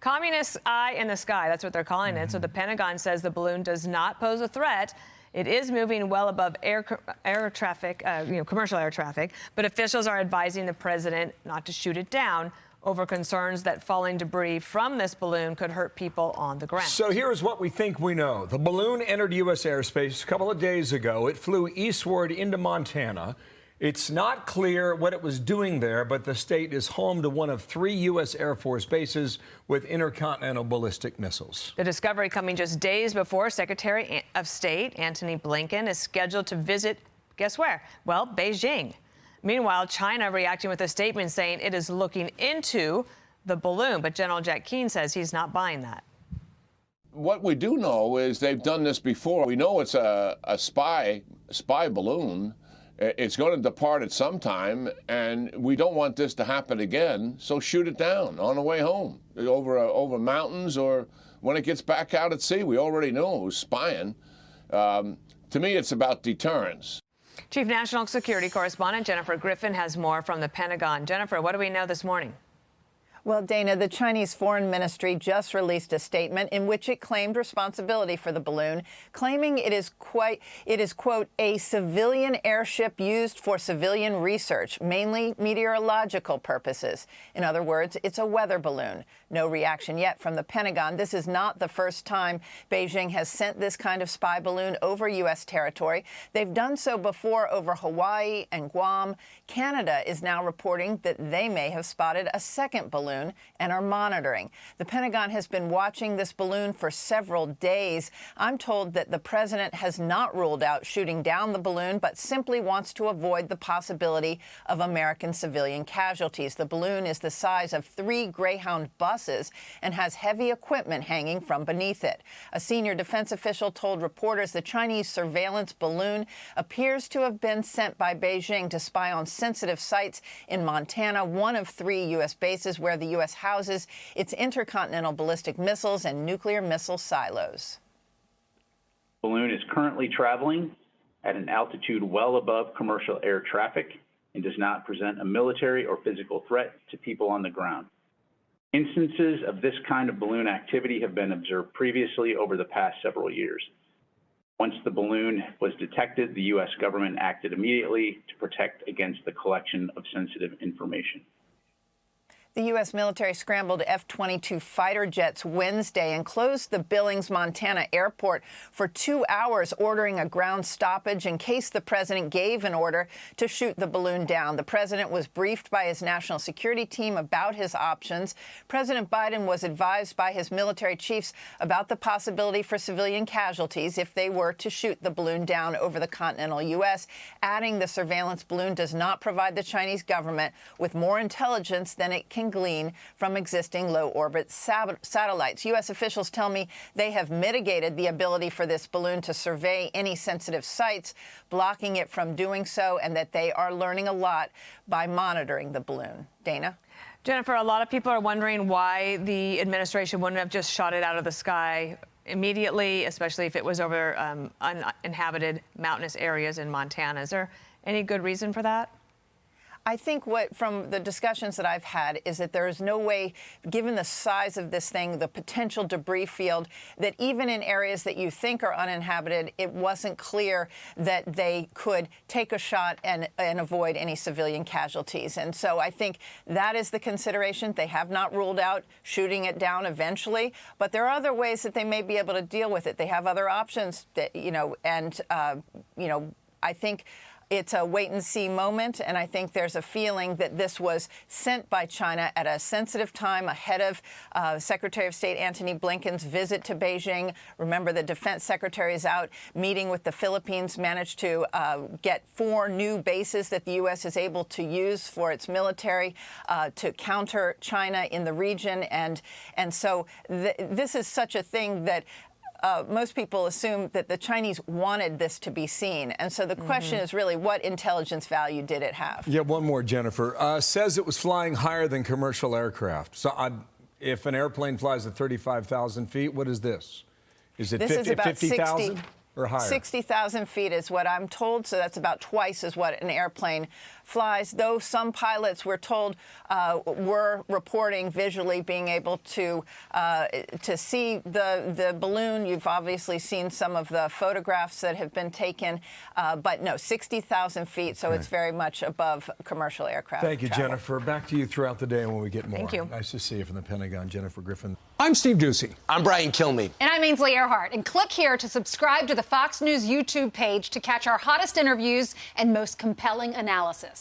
Communist eye in the sky, that's what they're calling it. So the Pentagon says the balloon does not pose a threat. It is moving well above air traffic, commercial air traffic, but officials are advising the president not to shoot it down over concerns that falling debris from this balloon could hurt people on the ground. So here's what we think we know. The balloon entered U.S. airspace a couple of days ago. It flew eastward into Montana. It's not clear what it was doing there, but the state is home to one of 3 U.S. Air Force bases with intercontinental ballistic missiles. The discovery coming just days before Secretary of State Antony Blinken is scheduled to visit, guess where? Well, Beijing. Meanwhile, China reacting with a statement saying it is looking into the balloon, but General Jack Keane says he's not buying that. What we do know is they've done this before. We know it's a spy balloon. It's going to depart at some time, and we don't want this to happen again, so shoot it down on the way home, over mountains, or when it gets back out at sea. We already know who's spying. To me, it's about deterrence. Chief National Security Correspondent Jennifer Griffin has more from the Pentagon. Jennifer, what do we know this morning? Well, Dana, the Chinese Foreign Ministry just released a statement in which it claimed responsibility for the balloon, claiming it is, quote, a civilian airship used for civilian research, mainly meteorological purposes. In other words, it's a weather balloon. No reaction yet from the Pentagon. This is not the first time Beijing has sent this kind of spy balloon over U.S. territory. They've done so before over Hawaii and Guam. Canada is now reporting that they may have spotted a second balloon and are monitoring. The Pentagon has been watching this balloon for several days. I'm told that the president has not ruled out shooting down the balloon, but simply wants to avoid the possibility of American civilian casualties. The balloon is the size of 3 Greyhound buses and has heavy equipment hanging from beneath it. A senior defense official told reporters the Chinese surveillance balloon appears to have been sent by Beijing to spy on sensitive sites in Montana, one of 3 U.S. bases where the U.S. houses its intercontinental ballistic missiles and nuclear missile silos. The balloon is currently traveling at an altitude well above commercial air traffic and does not present a military or physical threat to people on the ground. Instances of this kind of balloon activity have been observed previously over the past several years. Once the balloon was detected, the U.S. government acted immediately to protect against the collection of sensitive information. The U.S. military scrambled F-22 fighter jets Wednesday and closed the Billings, Montana airport for 2 hours, ordering a ground stoppage in case the president gave an order to shoot the balloon down. The president was briefed by his national security team about his options. President Biden was advised by his military chiefs about the possibility for civilian casualties if they were to shoot the balloon down over the continental U.S., adding the surveillance balloon does not provide the Chinese government with more intelligence than it can glean from existing low-orbit satellites. U.S. officials tell me they have mitigated the ability for this balloon to survey any sensitive sites, blocking it from doing so, and that they are learning a lot by monitoring the balloon. Dana? Jennifer, a lot of people are wondering why the administration wouldn't have just shot it out of the sky immediately, especially if it was over uninhabited mountainous areas in Montana. Is there any good reason for that? I think from the discussions that I've had is that there is no way, given the size of this thing, the potential debris field, that even in areas that you think are uninhabited, it wasn't clear that they could take a shot and avoid any civilian casualties. And so I think that is the consideration. They have not ruled out shooting it down eventually, but there are other ways that they may be able to deal with it. They have other options that, I think it's a wait-and-see moment, and I think there's a feeling that this was sent by China at a sensitive time ahead of Secretary of State Antony Blinken's visit to Beijing. Remember, the defense secretary is out meeting with the Philippines, managed to get 4 new bases that the U.S. is able to use for its military to counter China in the region. And so this is such a thing that most people assume that the Chinese wanted this to be seen. And so the question is really, what intelligence value did it have? Yeah, one more, Jennifer. Says it was flying higher than commercial aircraft. So if an airplane flies at 35,000 feet, what is this? Is it 50,000 or higher? 60,000 feet is what I'm told. So that's about twice as what an airplane flies, though some pilots, we're told, were reporting visually being able to see the balloon. You've obviously seen some of the photographs that have been taken, but no, 60,000 feet, so it's very much above commercial aircraft Thank you, travel. Jennifer. Back to you throughout the day when we get more. Thank you. Nice to see you from the Pentagon, Jennifer Griffin. I'm Steve Doocy. I'm Brian Kilmeade. And I'm Ainsley Earhart. And click here to subscribe to the Fox News YouTube page to catch our hottest interviews and most compelling analysis.